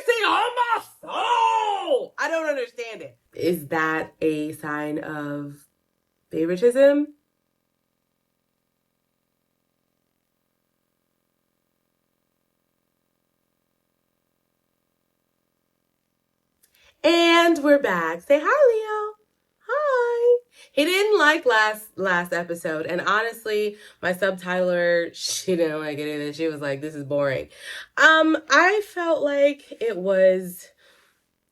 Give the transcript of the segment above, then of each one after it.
piercing on my soul. I don't understand it. Is that a sign of favoritism? And we're back. Say hi, Leo. Hi. He didn't like last episode, and honestly, my subtitler, she didn't like it either. She was like, this is boring. I felt like it was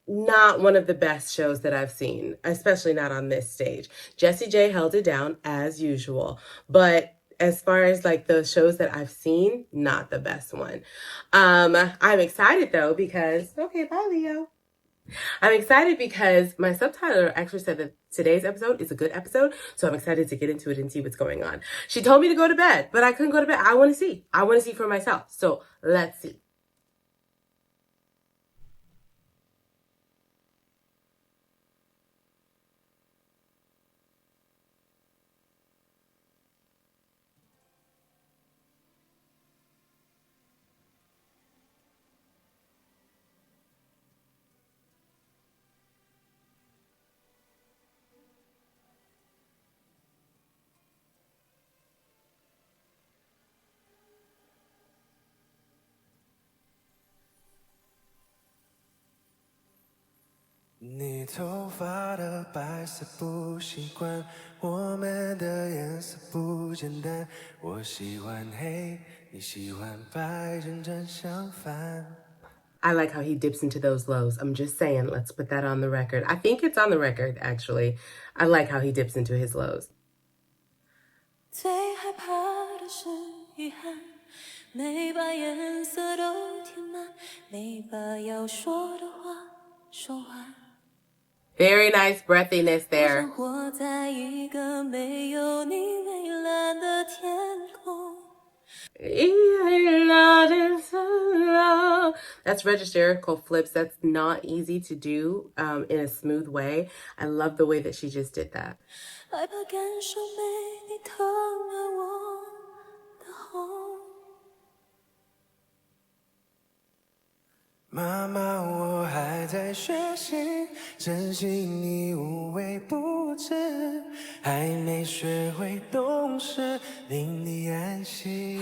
not one of the best shows that I've seen, especially not on this stage. Jessie J held it down as usual, but as far as like the shows that I've seen, not the best one. I'm excited though because, okay, bye Leo. I'm excited because my subtitler actually said that today's episode is a good episode, so I'm excited to get into it and see what's going on. She told me to go to bed, but I couldn't go to bed. I want to see. I want to see for myself. So let's see.你头发的白色不习惯，我们的颜色不简单。我喜欢黑，你喜欢白，正正相反。I like how he dips into those lows. I'm just saying, let's put that on the record. I think it's on the record, actually. I like how he dips into his lows. 最害怕的是遗憾，没把颜色都填满，没把要说的话说完。 Very nice breathiness there. 我活在一个没有你蔚蓝的天空。 That's register flips. That's not easy to do in a smooth way. I love the way that she just did that. 害怕感受被你疼爱我的红。妈妈，我还在学习，珍惜你无微不至，还没学会懂事，令你安心。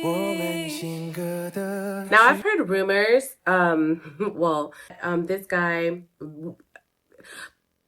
我们情歌的。 Now I've heard rumors. This guy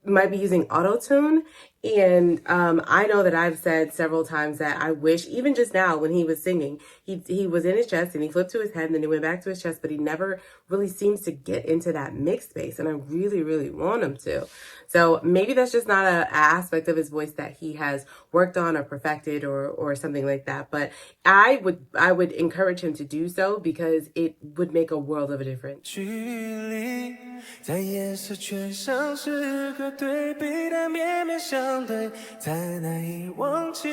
might be using auto-tune, and I know that I've said several times that I wish, even just now when he was singing, he was in his chest and he flipped to his head and then he went back to his chest, but he never really seems to get into that mixed bass, and I really, really want him to. So maybe that's just not an aspect of his voice that he has worked on or perfected or something like that. But I would encourage him to do so because it would make a world of a difference. 距离在颜色圈上是个对比，但面面相对才难以忘记。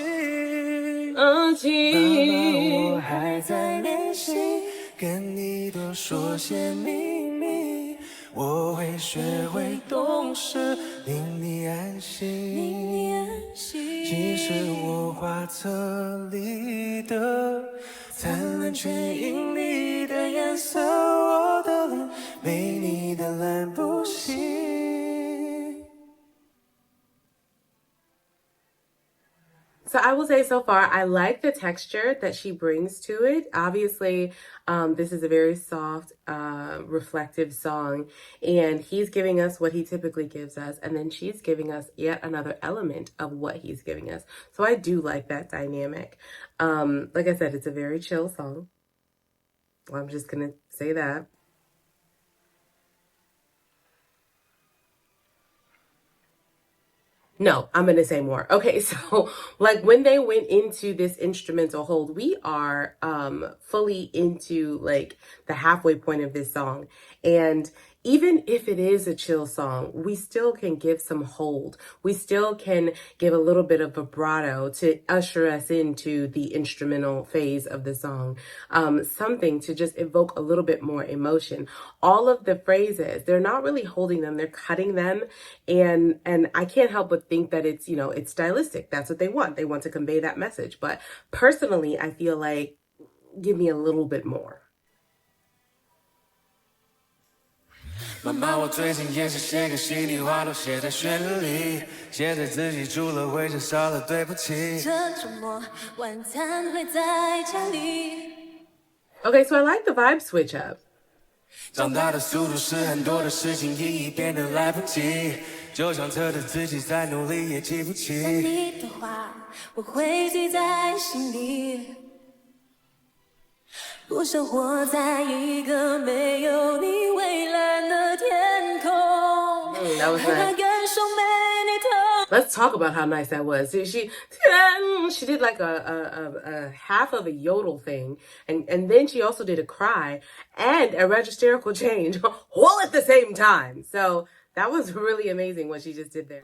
妈妈，我还在练习，跟你多说些秘密。 我会学会懂事，令你安心。其实我画册里的灿烂却因你的颜色，我的脸没你的蓝不行。 So I will say so far, I like the texture that she brings to it. Obviously, this is a very soft, reflective song, and he's giving us what he typically gives us, and then she's giving us yet another element of what he's giving us. So I do like that dynamic. Like I said, it's a very chill song. Well, I'm just gonna say that. No, I'm going to say more. Okay, so like when they went into this instrumental hold, we are fully into like the halfway point of this song. And even if it is a chill song, we still can give some hold. We still can give a little bit of vibrato to usher us into the instrumental phase of the song. Something to just evoke a little bit more emotion. All of the phrases, they're not really holding them, they're cutting them. And I can't help but think that it's, you know, it's stylistic. That's what they want. They want to convey that message. But personally, I feel like, give me a little bit more. 妈妈，我最近也是写个心里话都写在旋律，现在自己煮了会吃少了对不起。这周末晚餐会在家里。Okay, so I like the vibe switch up. 长大的速度是很多的事情一一变得来不及，就像测的自己再努力也记不起。你的话我会记在心里，不想活在一个没有你蔚蓝的天空。That was nice. Let's talk about how nice that was. She did like a half of a yodel thing, and then she also did a cry and a registerical change all at the same time. So that was really amazing what she just did there.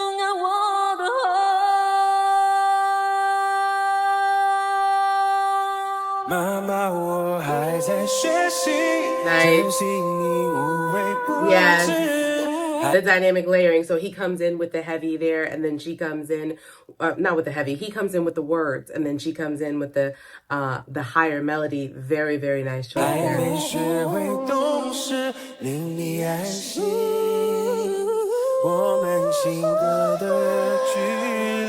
妈妈，我还在学习， Nice. 珍惜你无微不 Yes. 至。The dynamic layering. So he comes in with the heavy there, and then she comes in, not with the heavy. He comes in with the words, and then she comes in with the higher melody. Very, very nice choice 还 there. 没学会懂事，令你安心。我们性格的距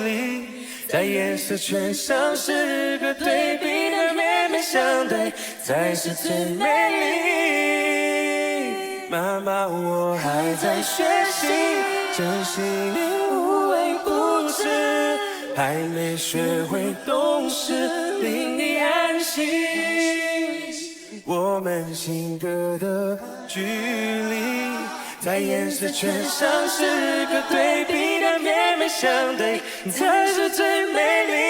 离，在颜色圈上是个对比的面面相对，才是最美丽。妈妈，我还在学习，珍惜你无微不至，还没学会懂事，令你安心。我们性格的距离，在颜色圈上是个对比的面面相对，才是最美丽。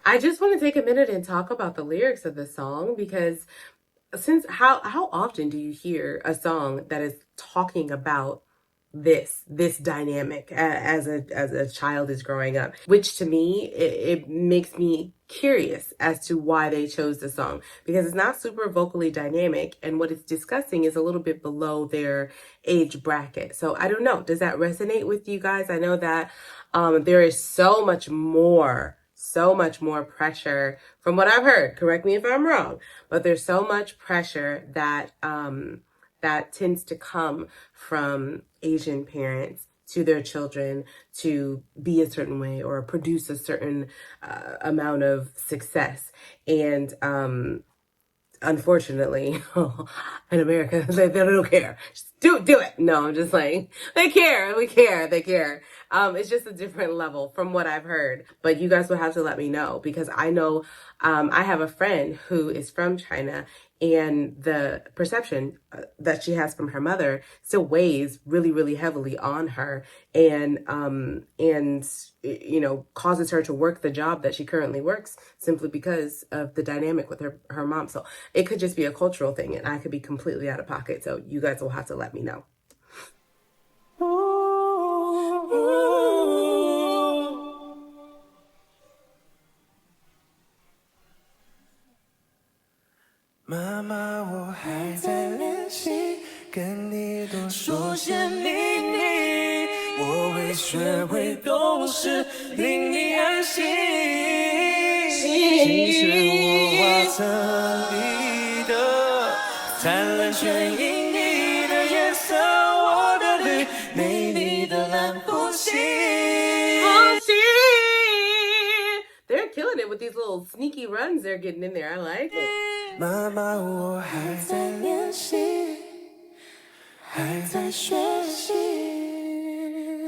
I just want to take a minute and talk about the lyrics of the song, because since how often do you hear a song that is talking about this dynamic as a child is growing up, which to me it makes me curious as to why they chose the song, because it's not super vocally dynamic, and what it's discussing is a little bit below their age bracket. So I don't know, does that resonate with you guys? I know that there is so much more pressure from what I've heard. Correct me if I'm wrong, but there's so much pressure that that tends to come from Asian parents to their children to be a certain way or produce a certain amount of success. And unfortunately, in America, they don't care. Just do it. No, I'm just like, they care. It's just a different level from what I've heard. But you guys will have to let me know, because I know I have a friend who is from China, and the perception that she has from her mother still weighs really, really heavily on her, and you know, causes her to work the job that she currently works simply because of the dynamic with her mom. So it could just be a cultural thing, and I could be completely out of pocket. So you guys will have to let me know. Mama, 我还在练习跟你多说些秘密，我会学会懂事，令你安心。其实我画册里的灿烂全因你的颜色，我的绿没你的蓝不行。They're killing it with these little sneaky runs they're getting in there. I like it. 妈妈，我还在练习，还在学习，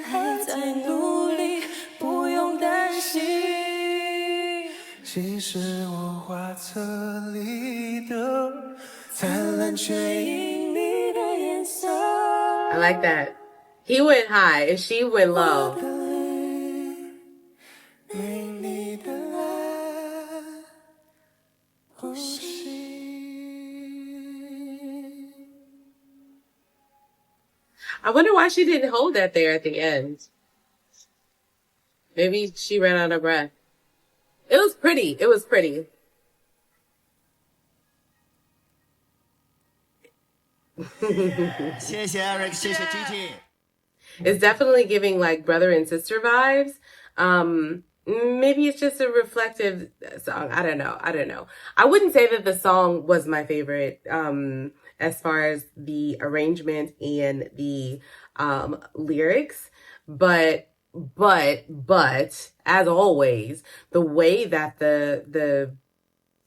还在努力，不用担心。其实我画册里的灿烂却因你的颜色。I like that. He went high and she went low. I wonder why she didn't hold that there at the end. Maybe she ran out of breath. It was pretty. It was pretty. It's definitely giving like brother and sister vibes. maybe it's just a reflective song. I don't know. I wouldn't say that the song was my favorite, as far as the arrangement and the lyrics, but as always, the way that the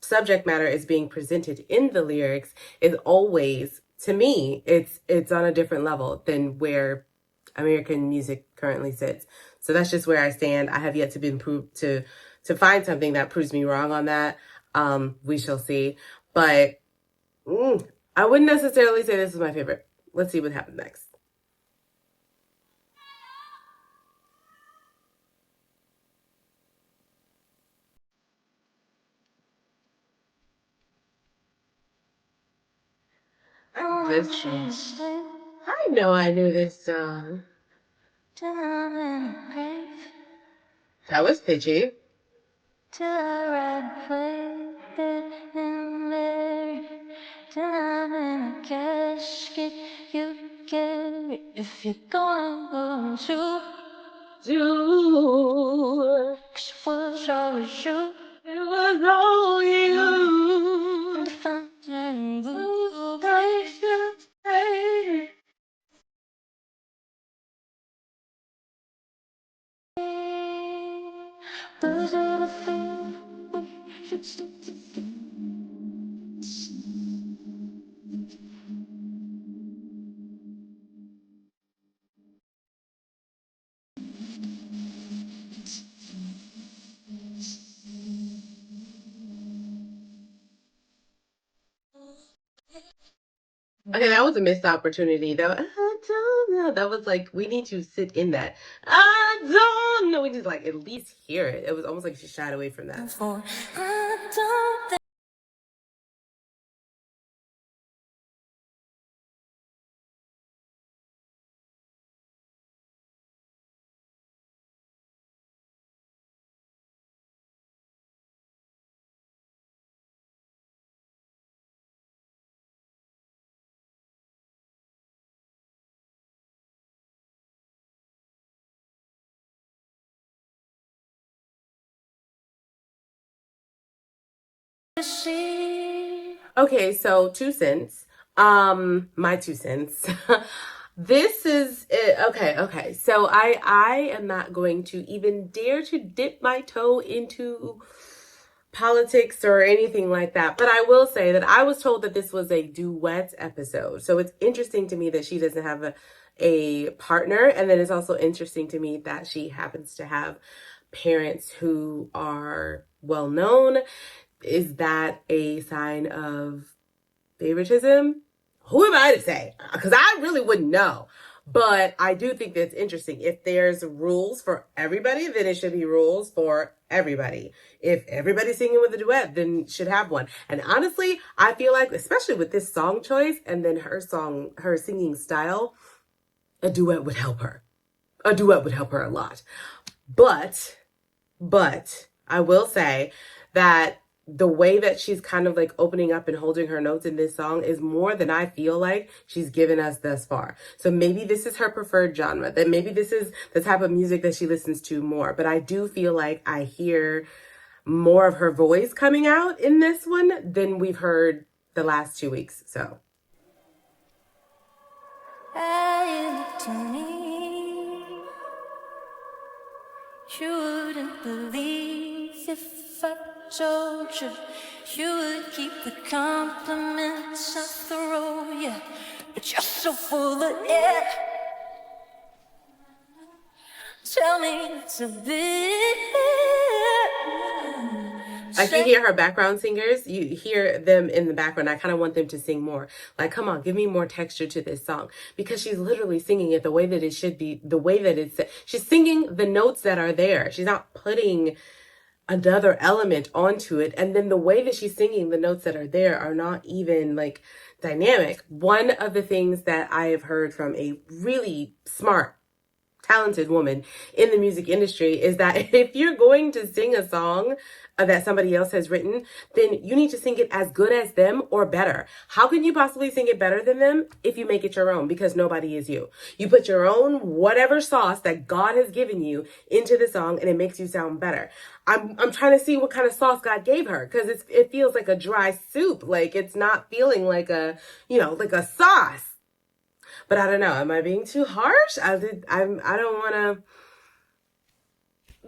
subject matter is being presented in the lyrics is always, to me, it's on a different level than where American music currently sits. So that's just where I stand. I have yet to be proved to find something that proves me wrong on that. We shall see. But I wouldn't necessarily say this is my favorite. Let's see what happens next. This song. I know I knew this song. That was pitchy. If you're gonna go to was always you. It was all you. The fountain blue patience. Those are the things we should stick to. Okay, that was a missed opportunity though. I don't know. That was like, we need to sit in that. I don't know. We need to like at least hear it. It was almost like she shied away from that. Okay, so 2 cents. My 2 cents. This is it. Okay. So I am not going to even dare to dip my toe into politics or anything like that. But I will say that I was told that this was a duet episode. So it's interesting to me that she doesn't have a partner. And then it's also interesting to me that she happens to have parents who are well known. Is that a sign of favoritism? Who am I to say? Because I really wouldn't know. But I do think that's interesting. If there's rules for everybody, then it should be rules for everybody. If everybody's singing with a duet, then should have one. And honestly, I feel like, especially with this song choice and then her singing style, a duet would help her. A duet would help her a lot. But I will say that the way that she's kind of like opening up and holding her notes in this song is more than I feel like she's given us thus far. So maybe this is her preferred genre, that maybe this is the type of music that she listens to more. But I do feel like I hear more of her voice coming out in this one than we've heard the last 2 weeks. So. You wouldn't believe if I told you, you would keep the compliments I throw you, but you're so full of it. Tell me it's a bit. Like you hear her background singers, you hear them in the background. I kind of want them to sing more. Like, come on, give me more texture to this song, because she's literally singing it the way that it should be, the way that it's, she's singing the notes that are there. She's not putting another element onto it. And then the way that she's singing the notes that are there are not even like dynamic. One of the things that I have heard from a really smart, talented woman in the music industry is that if you're going to sing a song that somebody else has written, then you need to sing it as good as them or better. How can you possibly sing it better than them if you make it your own? Because nobody is you. You put your own whatever sauce that God has given you into the song and it makes you sound better. I'm trying to see what kind of sauce God gave her, because it feels like a dry soup. Like it's not feeling like a, like a sauce. But I don't know. Am I being too harsh? I don't want to.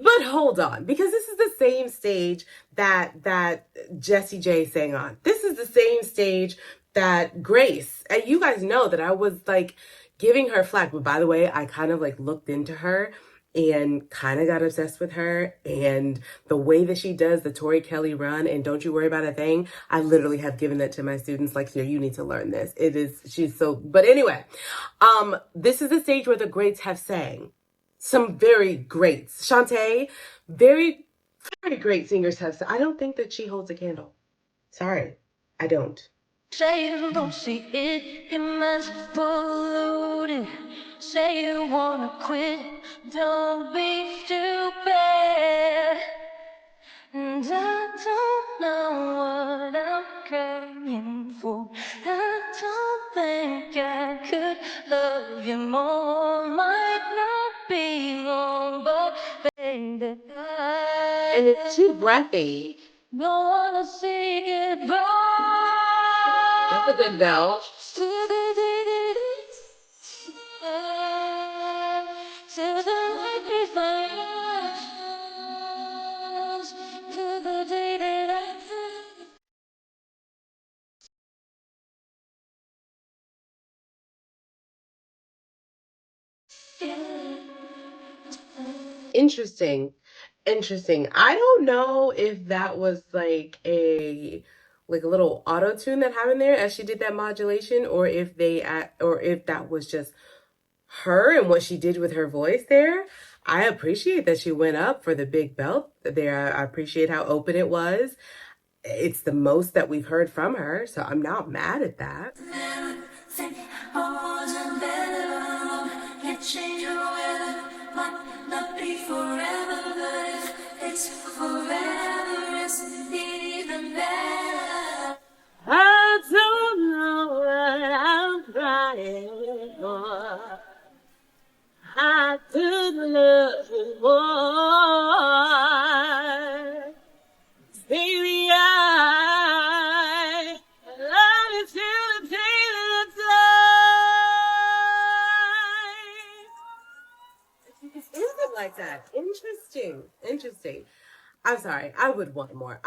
But hold on, because this is the same stage that Jessie J sang on. This is the same stage that Grace, and you guys know that I was like giving her flack. But by the way, I kind of like looked into her and kind of got obsessed with her, and the way that she does the Tori Kelly run and Don't You Worry About a Thing, I literally have given that to my students, like, here, you need to learn this. She's so, but anyway, this is the stage where the greats have sang. Some very greats. Shantae, very, very great singers have sang. I don't think that she holds a candle. Sorry, I don't. Say you don't see it, your mind's polluted. Say you wanna quit, don't be stupid. And I don't know what I'm crying for. I don't think I could love you more. Might not be long, but baby, And it's too breathy. don't wanna see it burn. That's a good bell. Interesting. I don't know if that was like a little auto tune that happened there as she did that modulation, or if that was just her and what she did with her voice there. I appreciate that she went up for the big belt there. I appreciate how open it was. It's the most that we've heard from her, so I'm not mad at that. I don't know what I'm crying for. I could love you more. Baby, I love you till the day that I die. It's ended like that. Interesting. I'm sorry. I would want more.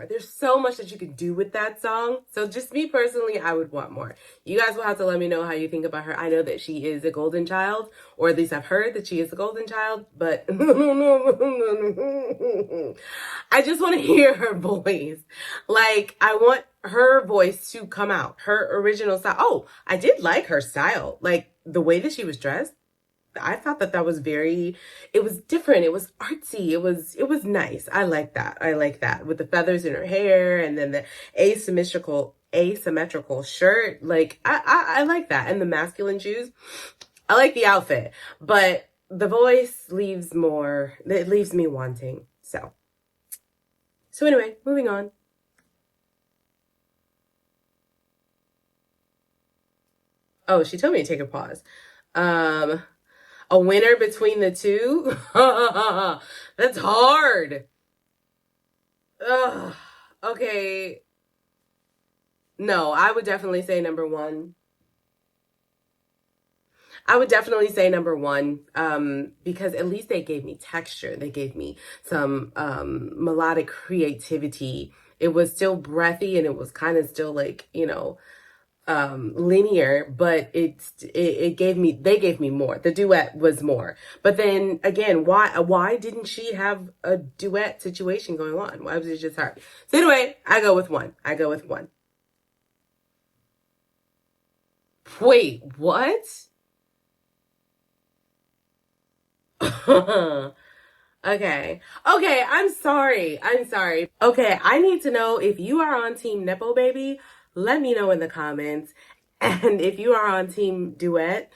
There's so much that you could do with that song. So just me personally, I would want more. You guys will have to let me know how you think about her. I know that she is a golden child, or at least I've heard that she is a golden child, but I just want to hear her voice. Like, I want her voice to come out, her original style. Oh, I did like her style. Like, the way that she was dressed. I thought that was it was different. It was artsy. It was nice. I like that with the feathers in her hair and then the asymmetrical shirt. Like, I like that. And the masculine shoes. I like the outfit, but the voice leaves me wanting. So anyway, moving on. Oh, she told me to take a pause. A winner between the two? That's hard. Ugh. Okay. No, I would definitely say number one. Because at least they gave me texture. They gave me some melodic creativity. It was still breathy and it was kind of still like, linear, but they gave me more. The duet was more. But then again, why didn't she have a duet situation going on? Why was it just her? So anyway, I go with one. Wait, what? Okay, I'm sorry. Okay, I need to know if you are on Team Nepo Baby. Let me know in the comments. And if you are on Team Duet,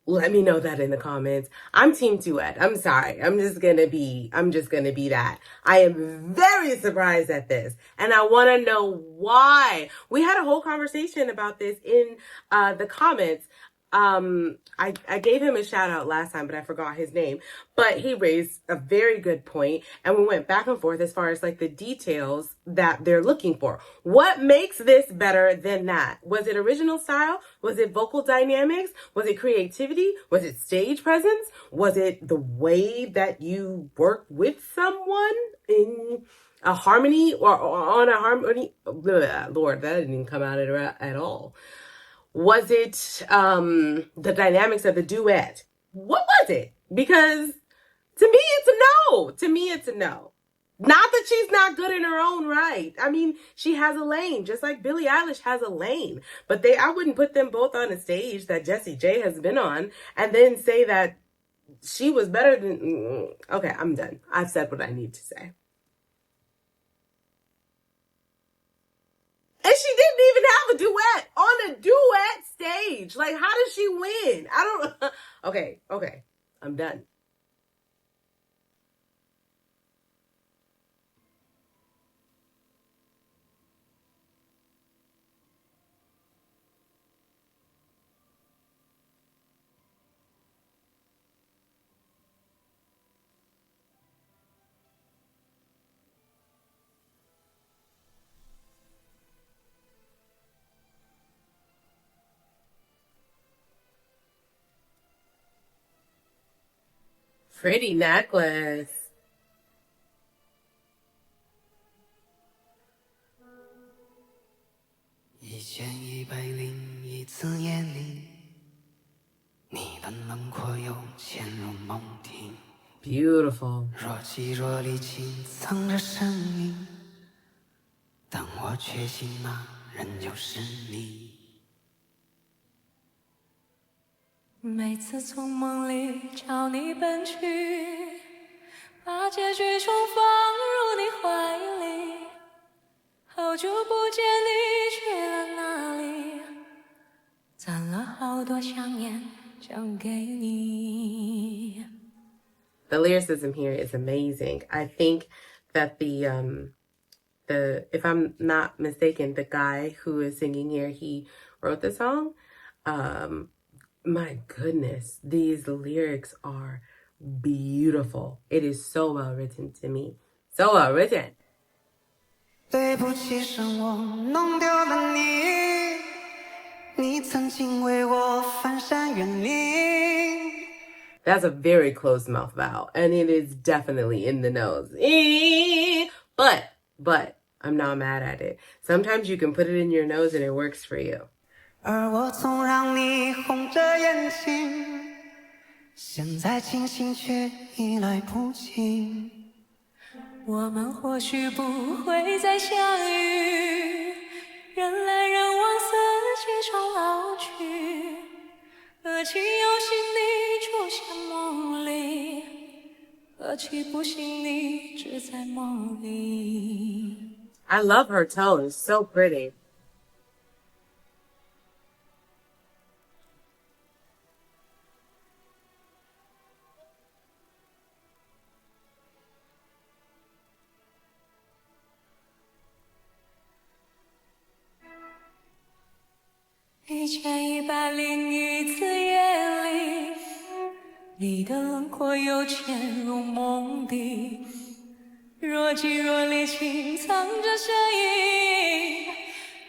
let me know that in the comments. I'm team duet. I'm sorry. I'm just gonna be that. I am very surprised at this. And I want to know why. We had a whole conversation about this in the comments. I gave him a shout out last time, but I forgot his name. But he raised a very good point, and we went back and forth as far as like the details that they're looking for. What makes this better than that? Was it original style? Was it vocal dynamics? Was it creativity? Was it stage presence? Was it the way that you work with someone in a harmony or on a harmony? Blah, Lord, that didn't even come out at all. Was it the dynamics of the duet? What was it? Because to me, it's a no. To me, it's a no. Not that she's not good in her own right. I mean, she has a lane, just like Billie Eilish has a lane. But I wouldn't put them both on a stage that Jessie J has been on and then say that she was better than... Okay, I'm done. I've said what I need to say. And she didn't even have a duet on a duet stage. Like, how does she win? I don't... Okay. I'm done. Pretty necklace. Beautiful. 若即若离潜藏着声音，但我确信那人就是你。每次从梦里朝你奔去，把结局重放入你怀里。好久不见你去了哪里？攒了好多想念讲给你。The lyricism here is amazing. I think that the if I'm not mistaken, the guy who is singing here, he wrote the song. My goodness, these lyrics are beautiful. It is so well written to me. So well written. 对不起，是我弄丢了你，你曾经为我翻山越岭。 That's a very closed mouth vowel, and it is definitely in the nose. But I'm not mad at it. Sometimes you can put it in your nose and it works for you. 而我总让你红着眼睛，现在清醒却已来不及。我们或许不会再相遇，人来人往，四季中老去，何其有幸你出现梦里，何其不幸你只在梦里。 I love her tone. It's so pretty. 1101次夜里，你的轮廓又潜入梦底，若即若离，潜藏着声音，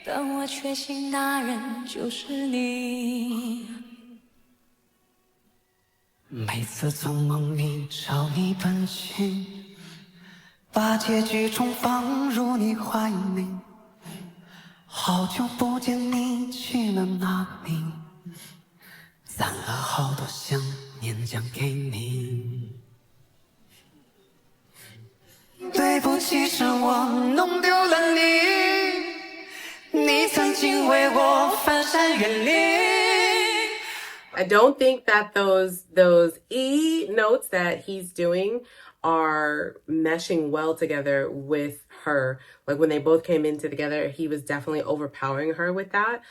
但我确信那人就是你。每次从梦里朝你奔去，把结局重放入你怀里。 好久不见你去了哪里？攒了好多想念讲给你。对不起，是我弄丢了你，你曾经为我翻山越岭。 I don't think that those E notes that he's doing are meshing well together with her. Like when they both came into together, he was definitely overpowering her with that.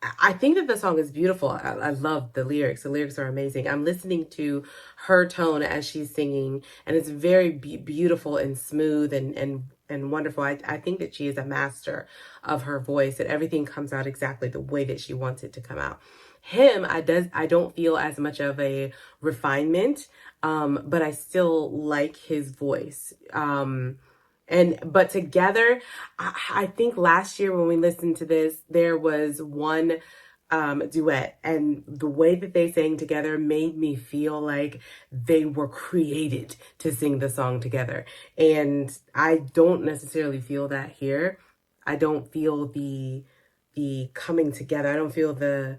I think that the song is beautiful. I love the lyrics. The lyrics are amazing. I'm listening to her tone as she's singing, and it's very beautiful and smooth and wonderful. I think that she is a master of her voice, and everything comes out exactly the way that she wants it to come out. Him, I don't feel as much of a refinement, but I still like his voice. But together, I think last year when we listened to this, there was one duet, and the way that they sang together made me feel like they were created to sing the song together. And I don't necessarily feel that here. I don't feel the coming together. I don't feel the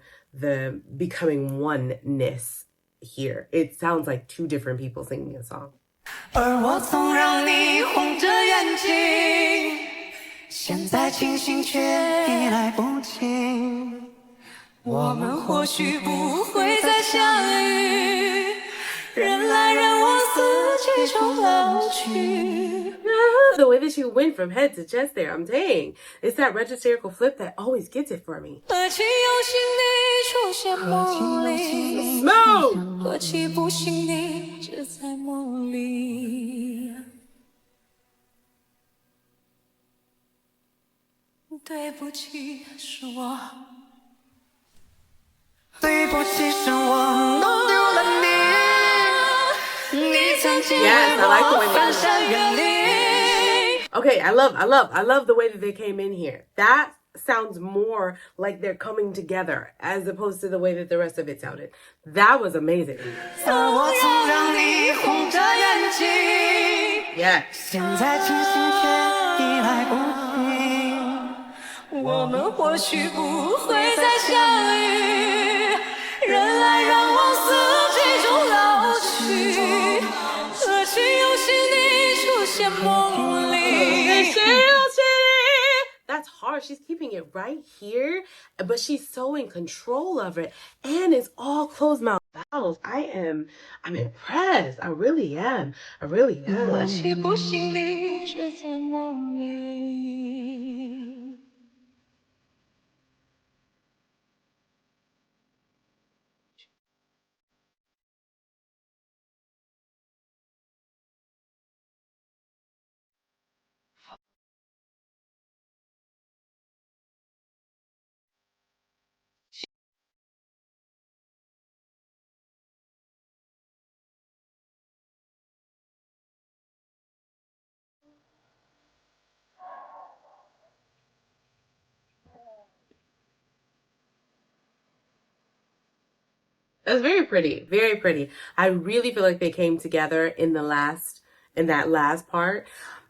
becoming oneness here. It sounds like two different people singing a song. 而我总让你红着眼睛，现在清醒却已来不及。我们或许不会再相遇，人来人往，四季中老去。 The way that she went from head to chest there, I'm saying. It's that registercal flip that always gets it for me. 何其有幸你出现梦里， Smooth! 何其不幸你只在梦里。对不起，是我。对不起，是我弄丢了你。你曾经为我翻山越岭。 Okay, I love the way that they came in here. That sounds more like they're coming together as opposed to the way that the rest of it sounded. That was amazing. Yeah. 现在清醒却已来不及，我们或许不会再相遇，人来人往，四季中老去，何其有幸你出现梦里。 That's hard. She's keeping it right here, but she's so in control of it, and it's all closed mouth vowels. I'm impressed. I really am. I really am. 何其不幸你只在梦里。 It was very pretty, very pretty. I really feel like they came together in that last part.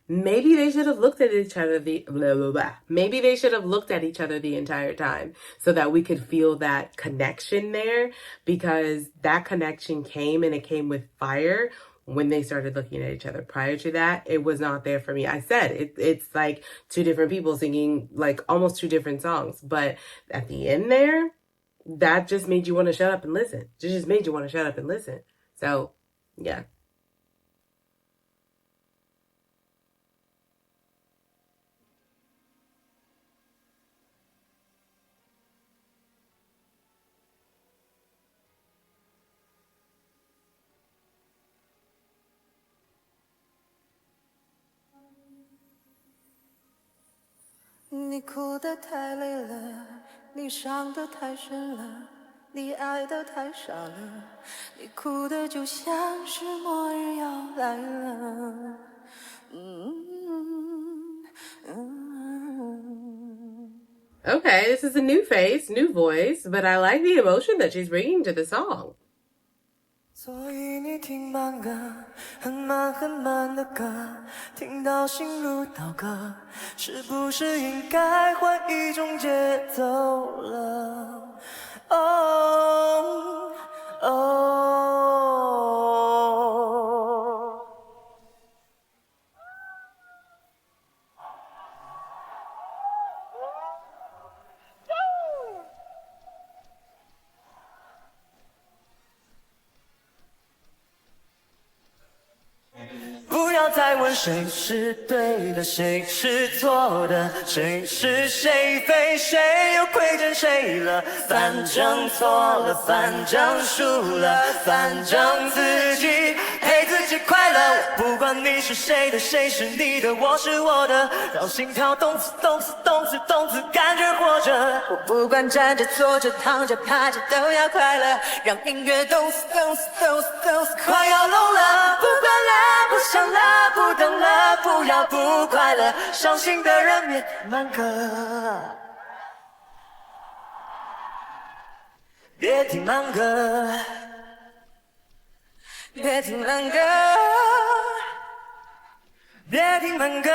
Maybe they should have looked at each other Maybe they should have looked at each other the entire time so that we could feel that connection there, because that connection came, and it came with fire when they started looking at each other. Prior to that, it was not there for me. I said it's like two different people singing like almost two different songs, but at the end there, that just made you want to shut up and listen. It just made you want to shut up and listen. So, yeah.你哭得太累了，你伤得太深了，你爱得太傻了，你哭得就像是末日要来了。Okay, this is a new face, new voice, but I like the emotion that she's bringing to the song. 所以你听慢歌，很慢很慢的歌，听到心如刀割，是不是应该换一种节奏了？哦哦。不要再问问谁是对的，谁是错的，谁是谁非，谁又亏欠谁了？反正错了，反正输了，反正自己陪自己快乐。我不管你是谁的，谁是你的，我是我的，让心跳动次动次动次动次，感觉活着。我不管站着坐着躺着趴着都要快乐，让音乐动次动次动次动次，快要聋了。不管了，不想了，不等了，不要不快乐，伤心的人别听慢歌，别听慢歌，别听慢歌，别听慢歌。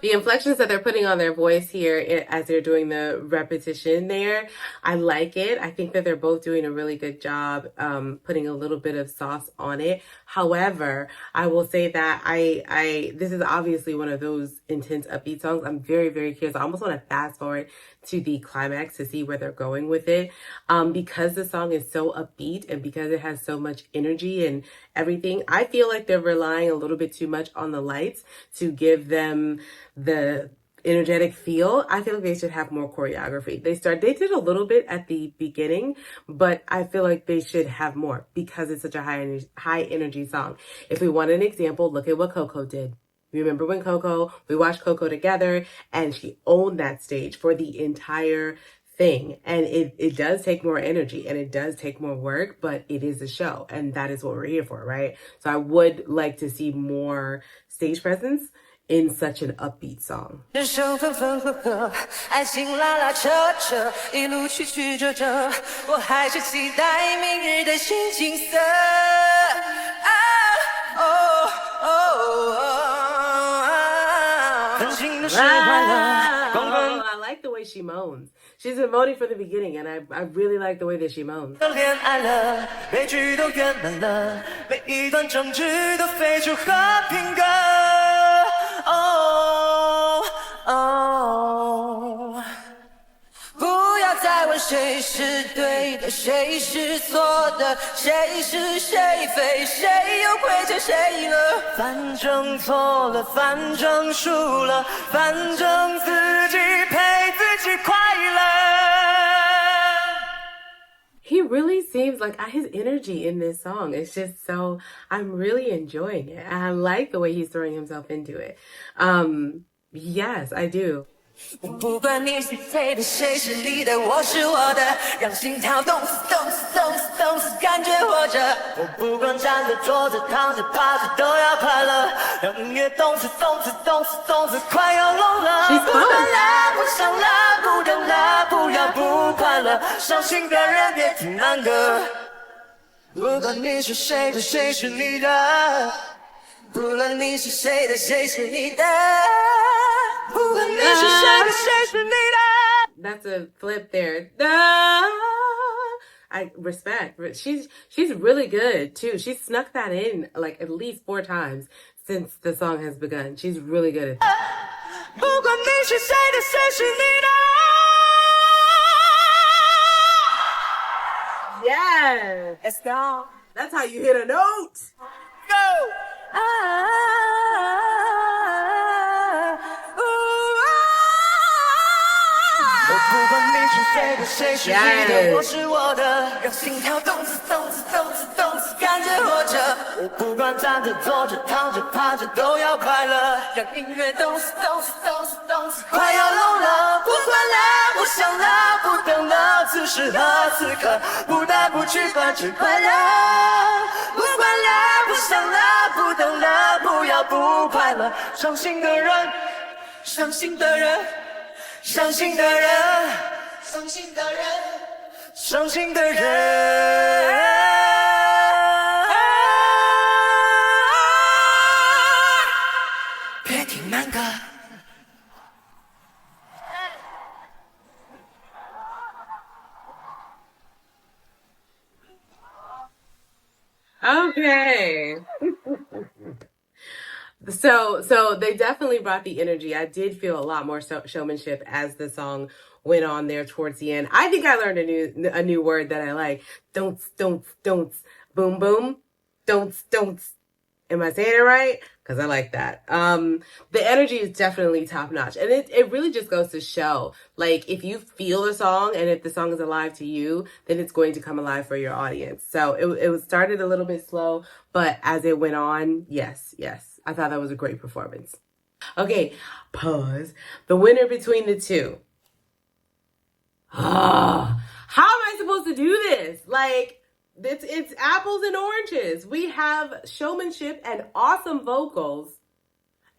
The inflections that they're putting on their voice here as they're doing the repetition there, I like it. I think that they're both doing a really good job putting a little bit of sauce on it. However, I will say that this is obviously one of those intense upbeat songs. I'm very, very curious. I almost want to fast forward to the climax to see where they're going with it. Because the song is so upbeat and because it has so much energy and everything, I feel like they're relying a little bit too much on the lights to give them the energetic feel. I feel like they should have more choreography. They did a little bit at the beginning, but I feel like they should have more because it's such a high energy song. If we want an example, look at what Coco did. Remember when we watched Coco together and she owned that stage for the entire thing. And it does take more energy and it does take more work, but it is a show and that is what we're here for, right? So I would like to see more stage presence in such an upbeat song. 人生分分合合，爱情拉拉扯扯，一路曲曲折折，我还是期待明日的新景色。分心的是快乐，光棍。I like the way she moans. She's been moaning from the beginning, and I really like the way that she moans. 恋爱了，悲剧都圆满了，每一段争执都飞出和平歌。不要再问谁是对的，谁是错的，谁是谁非，谁又亏欠谁了？反正错了，反正输了，反正自己陪自己快乐。He really seems like his energy in this song is just so, I'm really enjoying it. And I like the way he's throwing himself into it. Yes, I do. 我不管你是谁的，谁是你的，我是我的，让心跳动次动次动次动次，感觉活着。我不管站着坐着躺着趴着都要快乐，让音乐动次动次动次动次，快要聋了。不管了，不想了，不等了，不要不快乐，伤心的人别听慢歌。不管你是谁的，谁是你的，不论你是谁的，谁是你的。That's a flip there. I respect. She's really good too. She snuck that in like at least 4 times since the song has begun. She's really good at that. Yes. Let's go. That's how you hit a note. Go. Yes. 我是我的，让心跳动次动次动次动次，感觉活着。我不管站着坐着躺着趴着都要快乐，让音乐动次动次动次动次，快要聋了。不管了，不想了，不等了，此时和此刻，不得不去感知快乐。不管了，不想了，不等了，不要不快乐。伤心的人，伤心的人，伤心的人。伤心的人，伤心的人。别听慢歌。Okay. So they definitely brought the energy. I did feel a lot more showmanship as the song went on there towards the end. I think I learned a new word that I like. Don't, boom, boom. Don't. Am I saying it right? Because I like that. The energy is definitely top notch. And it really just goes to show, like, if you feel a song and if the song is alive to you, then it's going to come alive for your audience. So it was started a little bit slow, but as it went on, yes. I thought that was a great performance. Okay, pause. The winner between the two. How am I supposed to do this? Like, it's apples and oranges. We have showmanship and awesome vocals.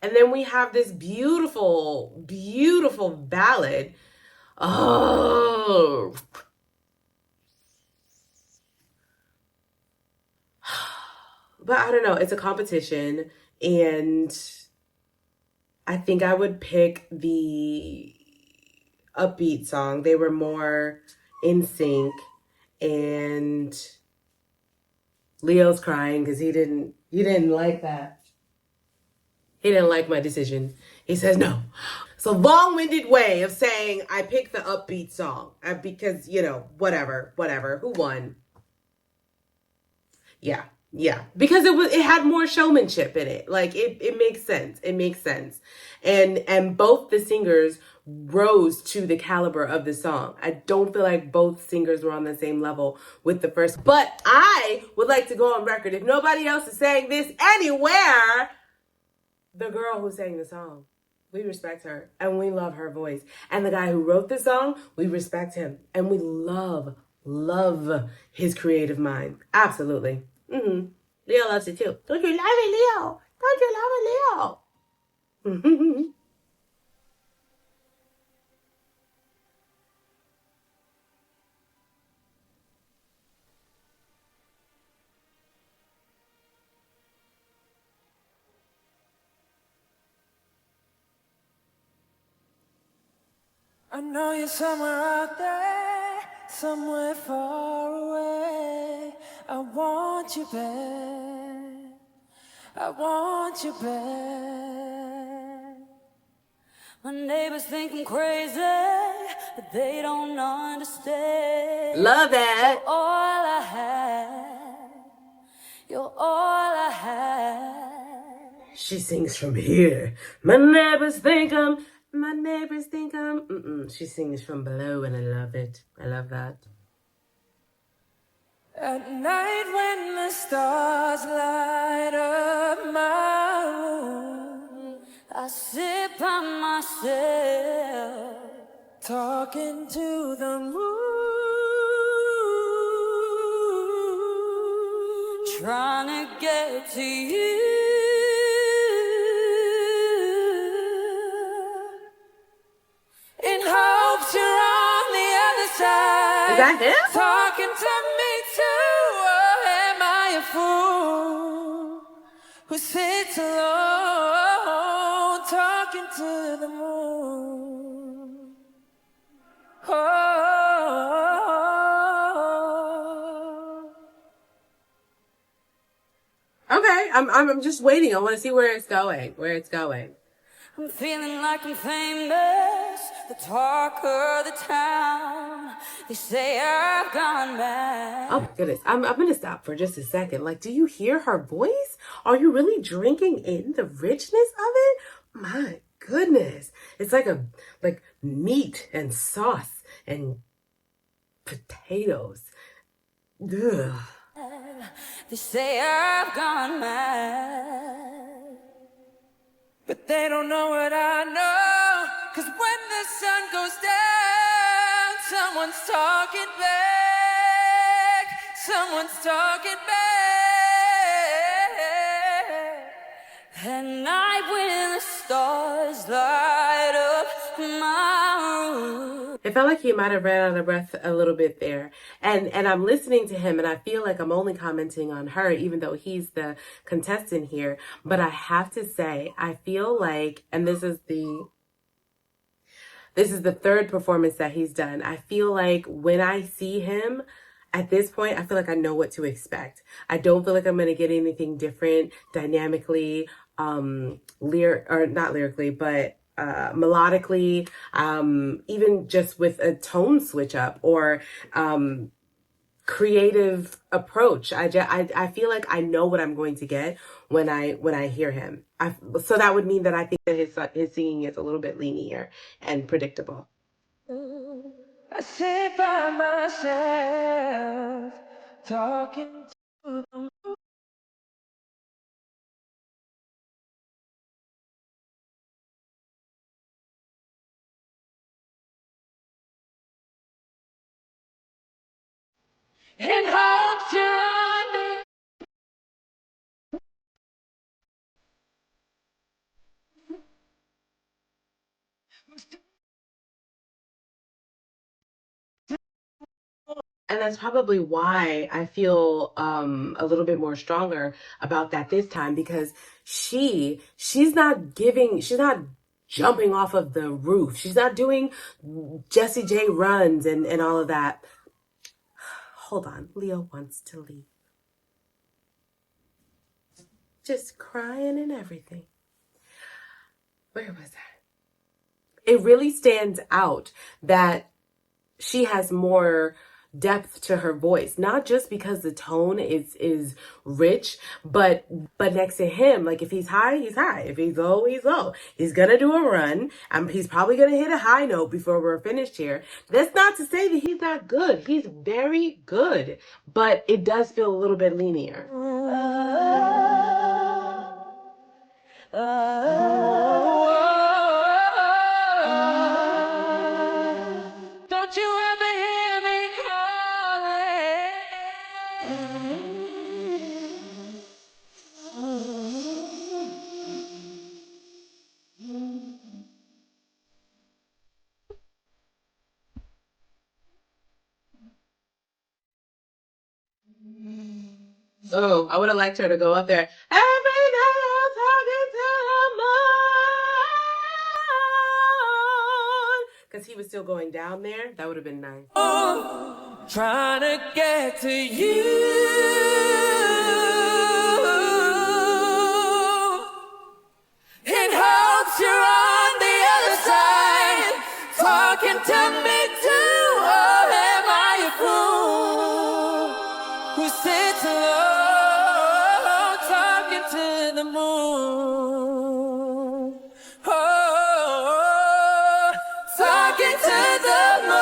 And then we have this beautiful, beautiful ballad. Oh. But I don't know. It's a competition. And I think I would pick the upbeat song. They were more in sync. And Leo's crying because he didn't like that. He didn't like my decision. He says no. It's a long-winded way of saying I picked the upbeat song because, whatever. Who won? Yeah. Because it had more showmanship in it. Like it makes sense. It makes sense. And both the singers rose to the caliber of the song. I don't feel like both singers were on the same level with the first. But I would like to go on record, if nobody else is saying this anywhere, the girl who sang the song, we respect her and we love her voice. And the guy who wrote the song, we respect him and we love his creative mind. Absolutely. Leo loves it too. Don't you love it, Leo? Don't you love it, Leo? I know you're somewhere out there, somewhere far away. I want you back. I want you back. My neighbors think I'm crazy, but they don't understand. Love that. You're all I have. You're all I have. She sings from here. My neighbors think I'm. She sings from below and I love it. I love that. At night when the stars light up my room, I sit by myself, talking to the moon, trying to get to you. In hopes you're on the other side. Is that him? Talking to me too. Oh, am I a fool who sits alone talking to the moon? Oh. Okay, I'm just waiting. I want to see where it's going. I'm feeling like I'm famous, the talk of the town. They say I've gone mad. Oh my goodness, I'm gonna stop for just a second. Like, do you hear her voice? Are you really drinking in the richness of it? My goodness, it's like meat and sauce and potatoes. Ugh. They say I've gone mad, But they don't know what I know. 'Cause when the sun goes down, someone's talking back. Someone's talking back. at night when the stars light up my room. It felt like he might have ran out of breath a little bit there. And I'm listening to him and I feel like I'm only commenting on her, even though he's the contestant here. But I have to say, I feel like, and this is the third performance that he's done. I feel like when I see him at this point, I feel like I know what to expect. I don't feel like I'm going to get anything different dynamically, melodically, even just with a tone switch up or creative approach. I feel like I know what I'm going to get when I hear him. So that would mean that I think that his singing is a little bit linear and predictable. I sit by myself talking to the and hope you're And that's probably why I feel a little bit more stronger about that this time, because she's not jumping off of the roof. She's not doing Jessie J runs and all of that. Hold on, Leo wants to leave. Just crying and everything. Where was I? It really stands out that she has more depth to her voice, not just because the tone is rich, but next to him, like if he's high, he's high. If he's low, he's low. He's gonna do a run. He's probably gonna hit a high note before we're finished here. That's not to say that he's not good. He's very good, but it does feel a little bit linear. Don't you ever hear me Oh, I would have liked her to go up there. Every day I'm talking to the moon. Because he was still going down there. That would have been nice. trying to get to you and hopes you're on the other side talking to me too. Oh, am I a fool who sits alone talking to the moon? Oh, talking to the moon.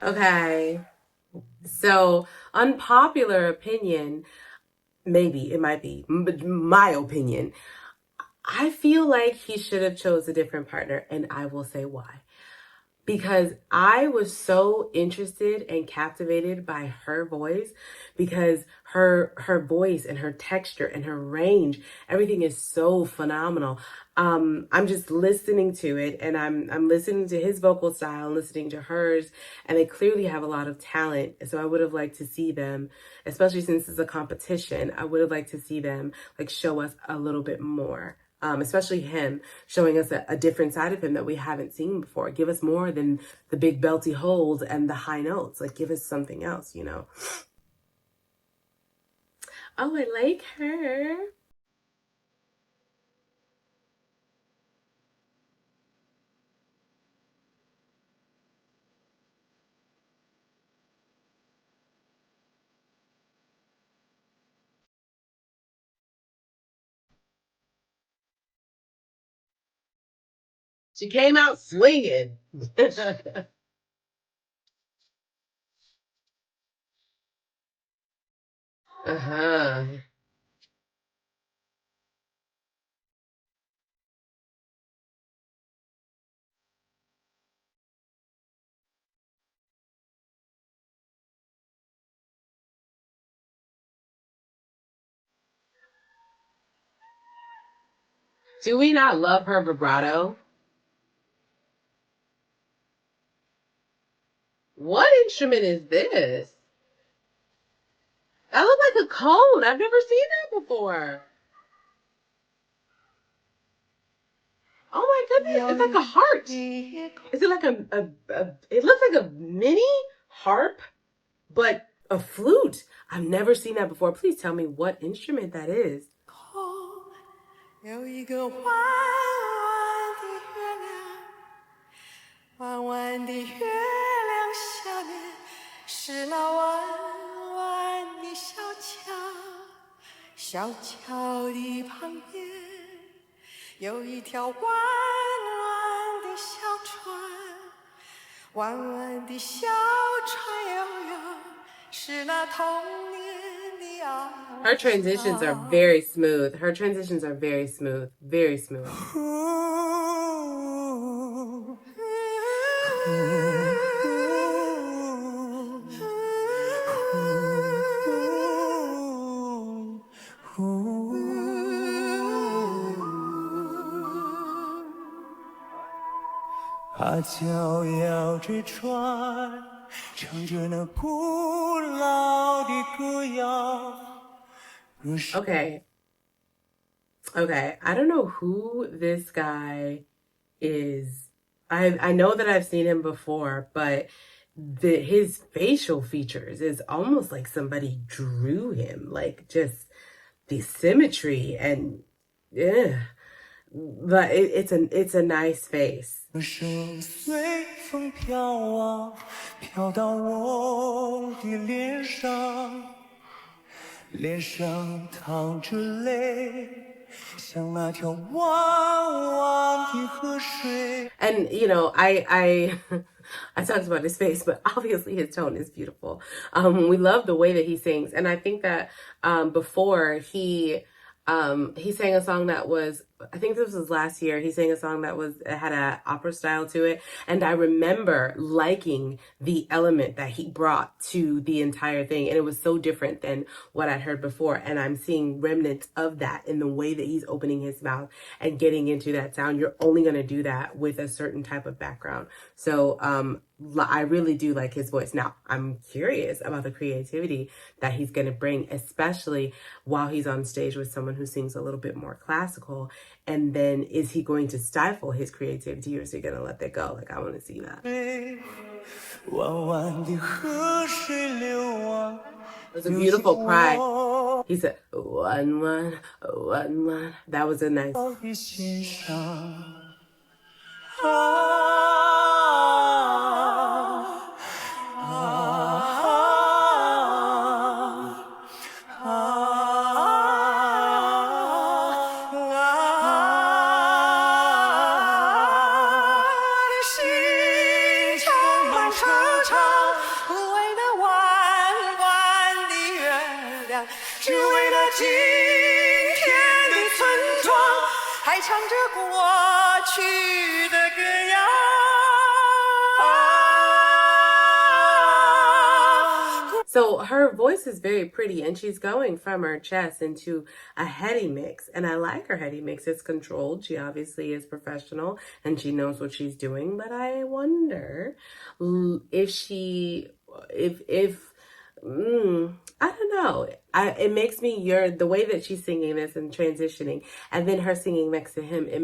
Okay. So, unpopular opinion, maybe it might be my opinion. I feel like he should have chose a different partner, and I will say why. Because I was so interested and captivated by her voice, because her voice and her texture and her range, everything is so phenomenal. I'm just listening to it, and I'm listening to his vocal style and listening to hers, and they clearly have a lot of talent. So I would have liked to see them, especially since it's a competition, I would have liked to see them like show us a little bit more. Especially him showing us a different side of him that we haven't seen before. Give us more than the big belty holds and the high notes. Like, give us something else, you know? Oh, I like her. She came out swinging. Uh-huh. Do we not love her vibrato? What instrument is this? That looks like a cone. I've never seen that before. Oh my goodness, it's like a heart. Is it like it looks like a mini harp, but a flute. I've never seen that before. Please tell me what instrument that is. 有一个弯弯的月亮下面是那弯弯的小桥，小桥的旁边有一条弯弯的小船，弯弯的小船悠悠，是那童年的爱。Her transitions are very smooth. Her transitions are very smooth. Very smooth. Okay. Okay. I don't know who this guy is. I know that I've seen him before, but his facial features is almost like somebody drew him. Like just the symmetry and yeah. But it's a nice face. 声随风飘啊，飘到我的脸上，脸上淌着泪，像那条弯弯的河水。And you know, I I talked about his face, but obviously his tone is beautiful. We love the way that he sings, and I think that before he sang a song that was, I think this was last year, he sang a song that had an opera style to it, and I remember liking the element that he brought to the entire thing, and it was so different than what I'd heard before, and I'm seeing remnants of that in the way that he's opening his mouth and getting into that sound. You're only going to do that with a certain type of background. So I really do like his voice. Now, I'm curious about the creativity that he's going to bring, especially while he's on stage with someone who sings a little bit more classical. And then is he going to stifle his creativity, or is he going to let that go? Like, I want to see that. It was a beautiful cry. He said, one, one, one, one. That was a nice. So her voice is very pretty, and she's going from her chest into a heady mix, and I like her heady mix. It's controlled. She obviously is professional and she knows what she's doing, but I wonder if I don't know. It makes me the way that she's singing this and transitioning, and then her singing next to him. It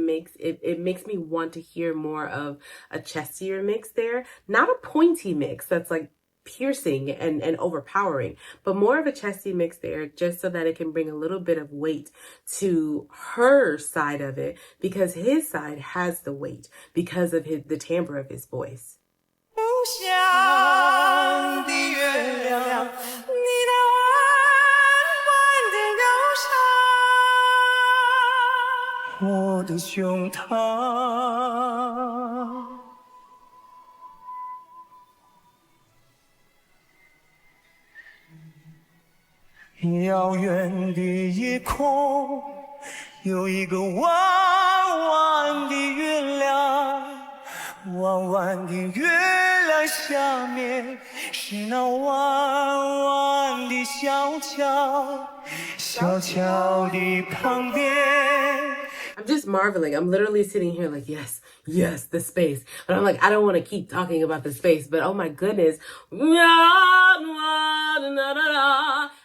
makes me want to hear more of a chestier mix there, not a pointy mix that's like piercing and overpowering, but more of a chesty mix there, just so that it can bring a little bit of weight to her side of it, because his side has the weight because of the timbre of his voice. 我的胸膛，遥远的夜空有一个弯弯的月亮，弯弯的月亮下面是那弯弯的小桥，小桥的旁边。I'm just marveling. I'm literally sitting here like, yes, yes, the space. But I'm like, I don't want to keep talking about the space. But oh my goodness.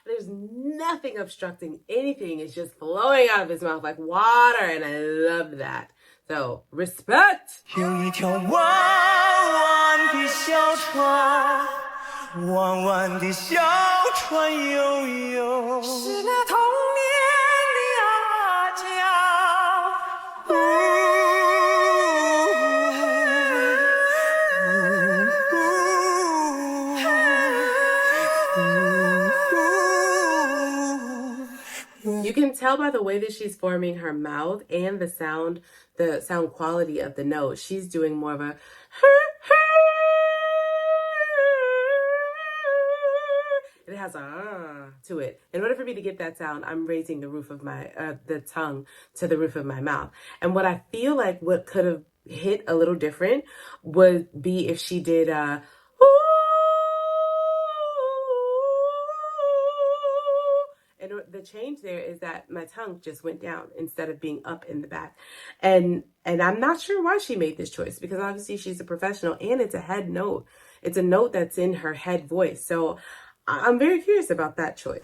There's nothing obstructing anything. It's just flowing out of his mouth like water. And I love that. So, respect. 有一条弯弯的小船，弯弯的小船悠悠，是那童年的阿娇。You can tell by the way that she's forming her mouth and the sound quality of the note. She's doing more of a it has a to it. In order for me to get that sound, I'm raising the roof of my the tongue to the roof of my mouth. And what I feel like what could have hit a little different would be if she did and the change there is that my tongue just went down instead of being up in the back. And I'm not sure why she made this choice, because obviously she's a professional and it's a head note. It's a note that's in her head voice. So I'm very curious about that choice.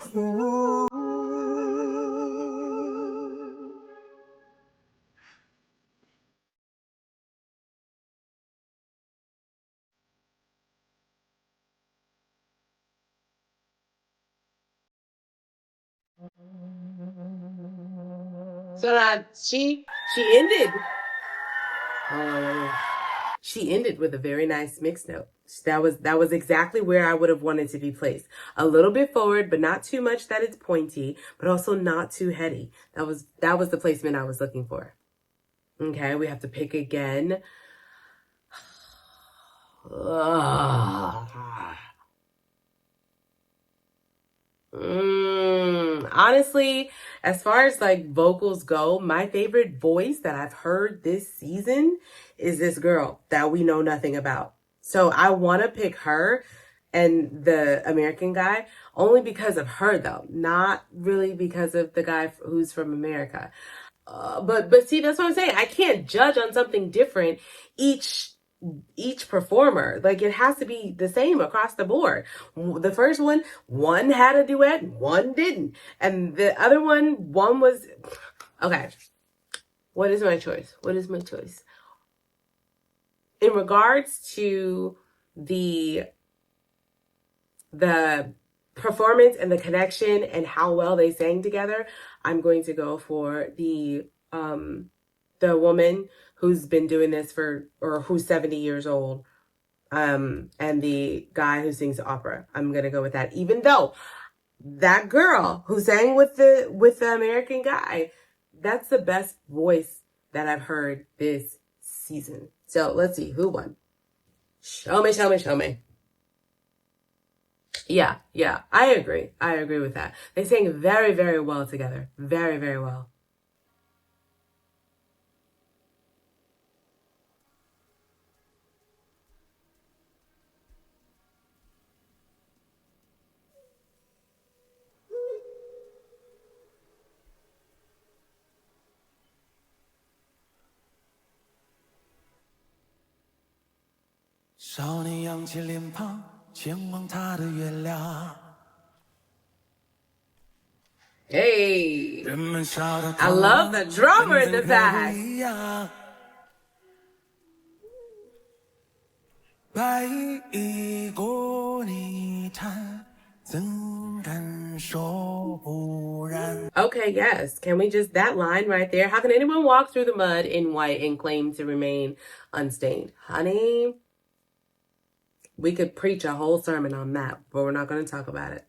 So she ended. She ended with a very nice mixed note. That was exactly where I would have wanted to be placed. A little bit forward, but not too much that it's pointy, but also not too heady. That was the placement I was looking for. Okay, we have to pick again. Honestly, as far as like vocals go, my favorite voice that I've heard this season is this girl that we know nothing about. So I want to pick her and the American guy only because of her though, not really because of the guy who's from America. But see, that's what I'm saying. I can't judge on something different each performer. Like, it has to be the same across the board. The first one had a duet, one didn't. And the other one was... Okay. What is my choice? In regards to the performance and the connection and how well they sang together, I'm going to go for the woman who's been doing this or who's 70 years old, and the guy who sings opera. I'm gonna go with that, even though that girl who sang with the American guy, that's the best voice that I've heard this season. So let's see who won. Show me. Yeah, I agree with that. They sang very, very well together. Very, very well. Hey, I love the drummer in the back. Okay, yes. Can we just, that line right there? How can anyone walk through the mud in white and claim to remain unstained? Honey, we could preach a whole sermon on that, but we're not going to talk about it.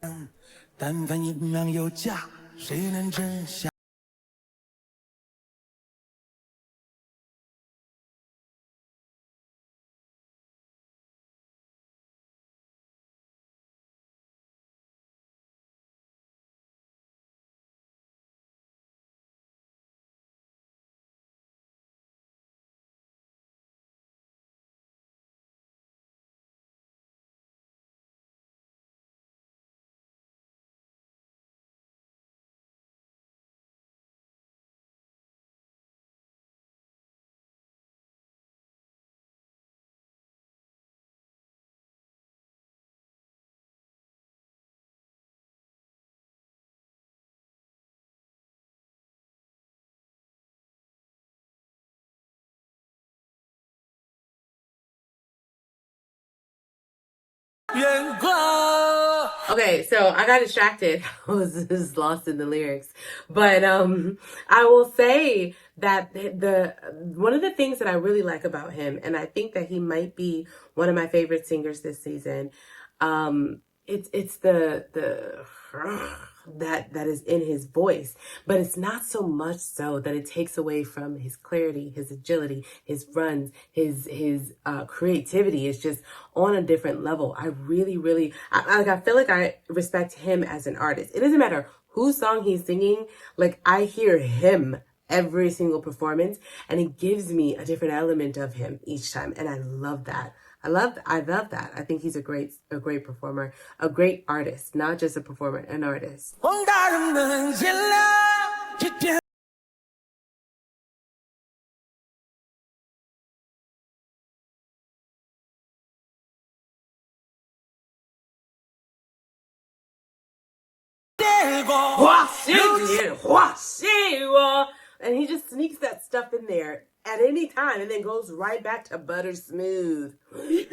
Okay, so I got distracted. I was just lost in the lyrics. But I will say that the one of the things that I really like about him, and I think that he might be one of my favorite singers this season, it's the that is in his voice, but it's not so much so that it takes away from his clarity, his agility, his runs, his creativity. Is just on a different level. I really I feel like I respect him as an artist. It doesn't matter whose song he's singing, like I hear him every single performance, and it gives me a different element of him each time, and I love that. I love that. I think he's a great performer, a great artist, not just a performer, an artist. And he just sneaks that stuff in there at any time and then goes right back to butter smooth. Yeah.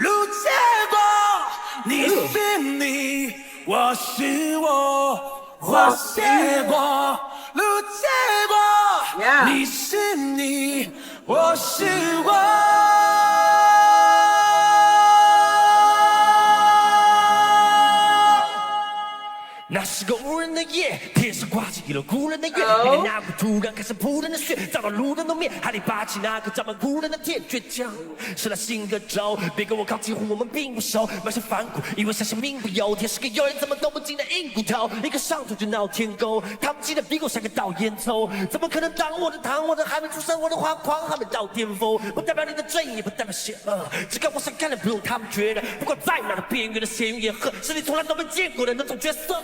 那是个无人的夜，天上挂起一轮孤人的月，那个那股突然开始扑人的血，照到路人的面，还得拔起那个沾满孤人的铁，倔强是他心的招，别跟我靠近，我们并不熟，迈向反骨，因为相信命不由天，是个有人怎么动不静的硬骨头，一个上头就闹天宫，他们记得比我像个倒烟囱，怎么可能当我的糖，我的还没出生，我的花狂还没到巅峰，不代表你的正义，不代表邪恶，只看我想干的，不用他们觉得，不管在哪个边缘的咸鱼也喝，是你从来都没见过的那种角色。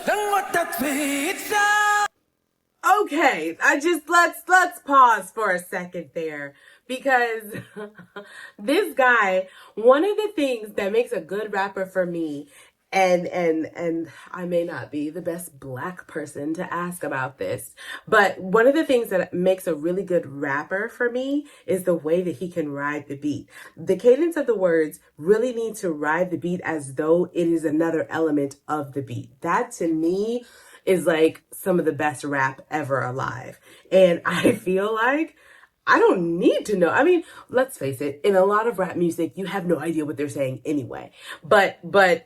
Okay, let's pause for a second there, because this guy, one of the things that makes a good rapper for me, and I may not be the best Black person to ask about this, but one of the things that makes a really good rapper for me is the way that he can ride the beat. The cadence of the words really need to ride the beat as though it is another element of the beat. That to me is like some of the best rap ever alive. And I feel like I don't need to know. I mean, let's face it, in a lot of rap music, you have no idea what they're saying anyway. But the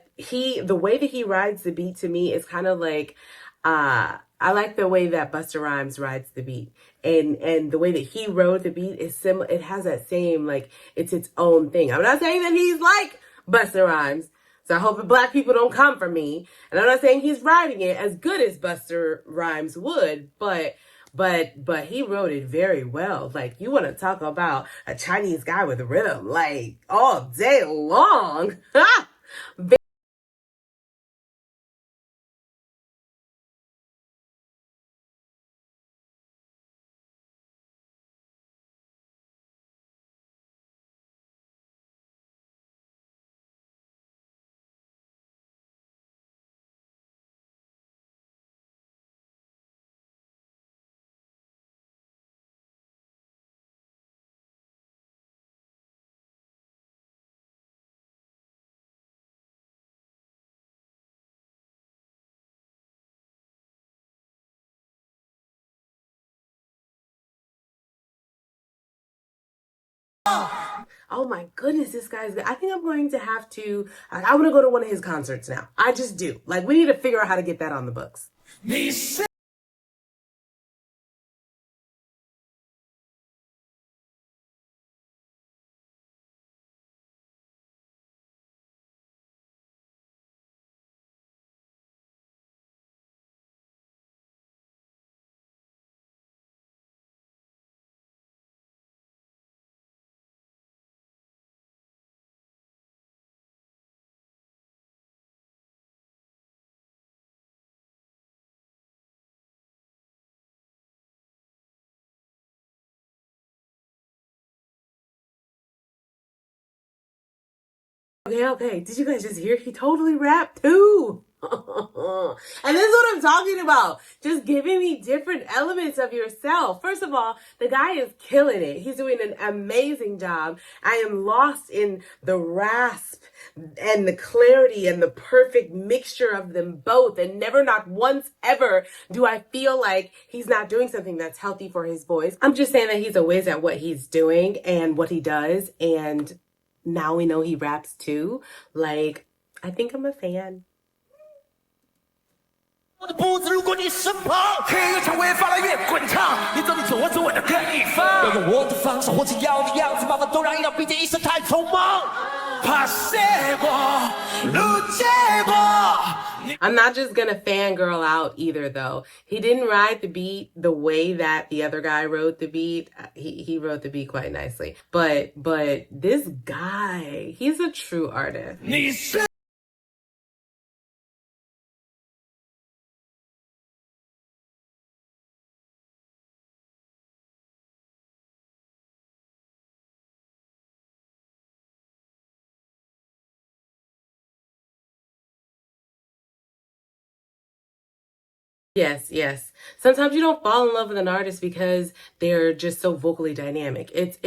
way that he rides the beat to me is kind of like, I like the way that Busta Rhymes rides the beat. And the way that he rode the beat is similar. It has that same, like, it's its own thing. I'm not saying that he's like Busta Rhymes. So I hope that Black people don't come for me. And I'm not saying he's writing it as good as Busta Rhymes would, but he wrote it very well. Like, you want to talk about a Chinese guy with rhythm, like, all day long. Oh my goodness, this guy's good. I think I'm going to have to, I want to go to one of his concerts now. I just do. Like, we need to figure out how to get that on the books. Okay. Did you guys just hear? He totally rapped too. And this is what I'm talking about. Just giving me different elements of yourself. First of all, the guy is killing it. He's doing an amazing job. I am lost in the rasp and the clarity and the perfect mixture of them both. And never, not once ever, do I feel like he's not doing something that's healthy for his voice. I'm just saying that he's a whiz at what he's doing and what he does. And now we know he raps too. Like, I think I'm a fan. 我的步子，如果你身旁，可以越唱越发来越滚烫。你走你走，我走我的跟你放。要用我的方式，或者要你样子，麻烦都让一让，毕竟一生太匆忙。怕结果，路结果。I'm not just gonna fangirl out either, though. He didn't ride the beat the way that the other guy wrote the beat. He wrote the beat quite nicely. But this guy, he's a true artist. Yes. Sometimes you don't fall in love with an artist because they're just so vocally dynamic. It's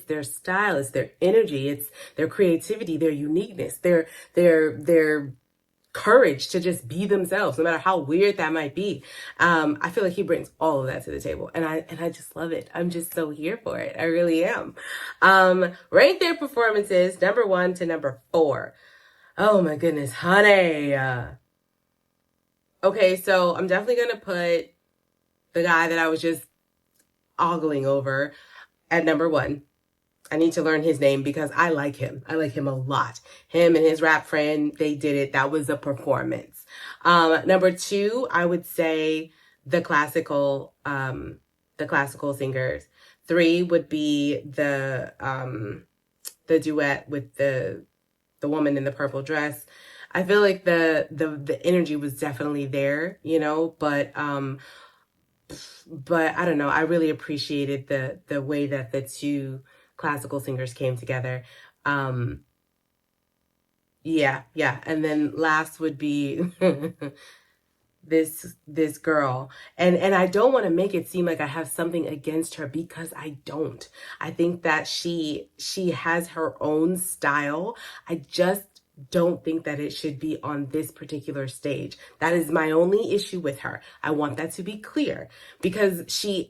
their style, it's their energy, it's their creativity, their uniqueness, their courage to just be themselves, no matter how weird that might be. I feel like he brings all of that to the table, and I just love it. I'm just so here for it. I really am. Rank their performances number 1 to number 4. Oh my goodness, honey. Okay, so I'm definitely going to put the guy that I was just ogling over at number 1. I need to learn his name because I like him. I like him a lot. Him and his rap friend, they did it. That was a performance. Number 2, I would say the classical singers. 3 would be the duet with the woman in the purple dress. I feel like the energy was definitely there, you know, but I don't know. I really appreciated the way that the 2 classical singers came together. Yeah. And then last would be this girl. And I don't want to make it seem like I have something against her because I don't. I think that she has her own style. I just don't think that it should be on this particular stage. That is my only issue with her. I want that to be clear because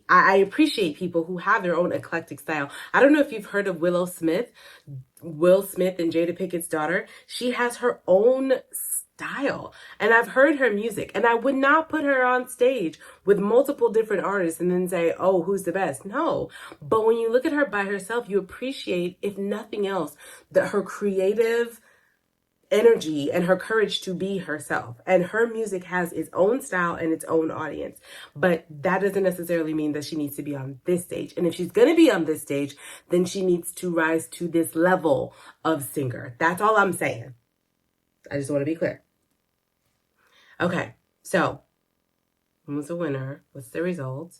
I appreciate people who have their own eclectic style. I don't know if you've heard of Will Smith and Jada Pickett's daughter. She has her own style, and I've heard her music, and I would not put her on stage with multiple different artists and then say, oh, who's the best? No. But when you look at her by herself, you appreciate, if nothing else, her creative energy and her courage to be herself. And her music has its own style and its own audience. But that doesn't necessarily mean that she needs to be on this stage. And if she's going to be on this stage, then she needs to rise to this level of singer. That's all I'm saying. I just want to be clear. Okay, so who's the winner? What's the result?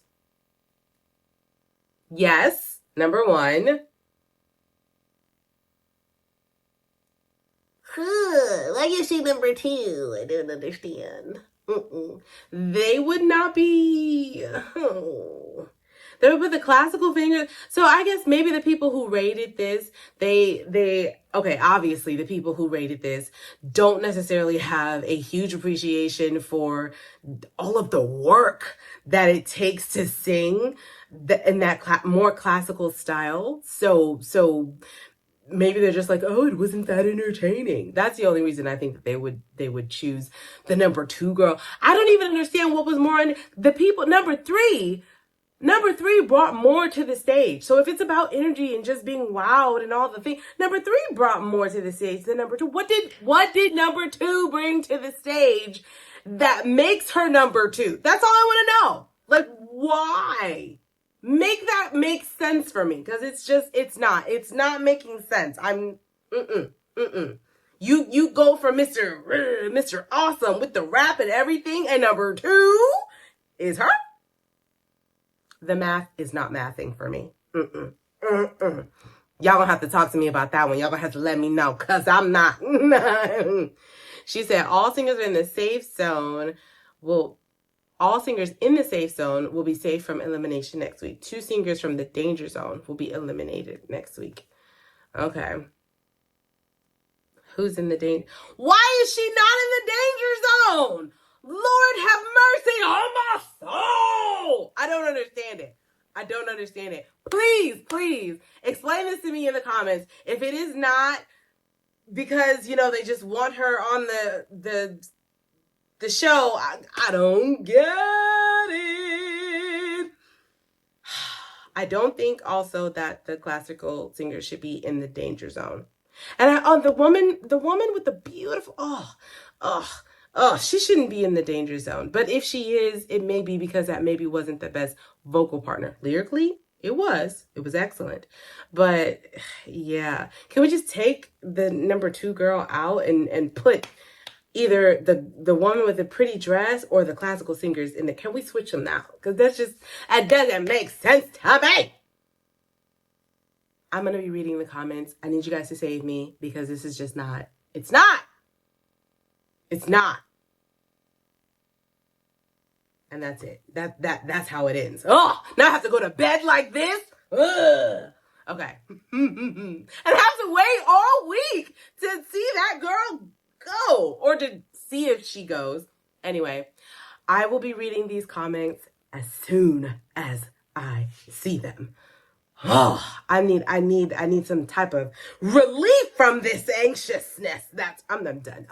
Yes, number 1. Why you say number 2? I don't understand. They would not be. They would put the classical fingers. So I guess maybe the people who rated this, okay, obviously the people who rated this don't necessarily have a huge appreciation for all of the work that it takes to sing in that more classical style. So maybe they're just like, oh, it wasn't that entertaining. That's the only reason I think that they would choose the number 2 girl. I don't even understand what was more the people. Number 3 brought more to the stage. So if it's about energy and just being wowed and all the things, number 3 brought more to the stage than number 2. What did number 2 bring to the stage that makes her number 2? That's all I want to know. Like, why? Make that make sense for me, because it's not making sense. You go for Mr. Awesome with the rap and everything, and number 2 is her. The math is not mathing for me. Y'all gonna have to talk to me about that one. Y'all gonna have to let me know, because I'm not. She said all singers in the safe zone will be safe from elimination next week. 2 singers from the danger zone will be eliminated next week. Okay. Who's in the danger? Why is she not in the danger zone? Lord have mercy on my soul. I don't understand it. Please explain this to me in the comments. If it is not because, they just want her on the show, I don't get it. I don't think also that the classical singer should be in the danger zone. And the woman with the beautiful, she shouldn't be in the danger zone. But if she is, it may be because that maybe wasn't the best vocal partner. Lyrically, it was excellent. But yeah, can we just take the number 2 girl out and put either the woman with the pretty dress or the classical singers in there? Can we switch them now? Because that doesn't make sense to me. I'm going to be reading the comments. I need you guys to save me because this is just not. It's not. And that's it. That's how it ends. Oh, now I have to go to bed like this? Ugh. Okay. And I have to wait all week to see that girl go or to see if she goes. Anyway, I will be reading these comments as soon as I see them. Oh, I need some type of relief from this anxiousness. I'm done.